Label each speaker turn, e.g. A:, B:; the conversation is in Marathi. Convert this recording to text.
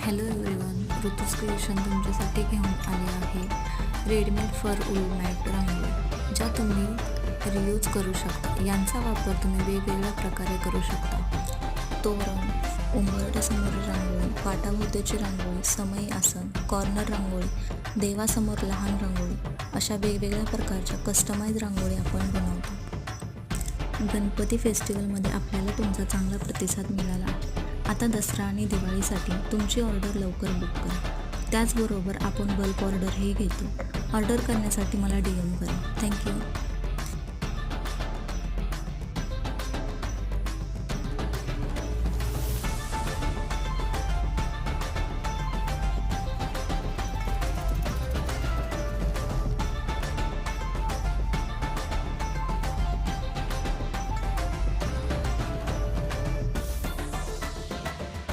A: हॅलो एव्हरीवन, ऋतुज क्रिएशन तुमच्यासाठी घेऊन आले आहे रेडीमेड फर उल मॅट रांगोळी, ज्या तुम्ही रियूज करू शकता. यांचा वापर तुम्ही वेगवेगळ्या प्रकारे करू शकता. तोरण, उंबरठ्यासमोर रांगोळी, पाटाभोवतीची रांगोळी, समई आसन, कॉर्नर रांगोळी, देवासमोर लहान रांगोळी, अशा वेगवेगळ्या प्रकारच्या कस्टमाइज रांगोळी आपण बनवतो. गणपती फेस्टिवलमध्ये आपल्याला तुमचा चांगला प्रतिसाद मिळाला आहे. आता दसरा आणि दिवाळीसाठी तुमची ऑर्डर लवकर बुक करा. त्याचबरोबर आपण बल्क ऑर्डरही घेतो. ऑर्डर करण्यासाठी मला DM करा. थँक्यू.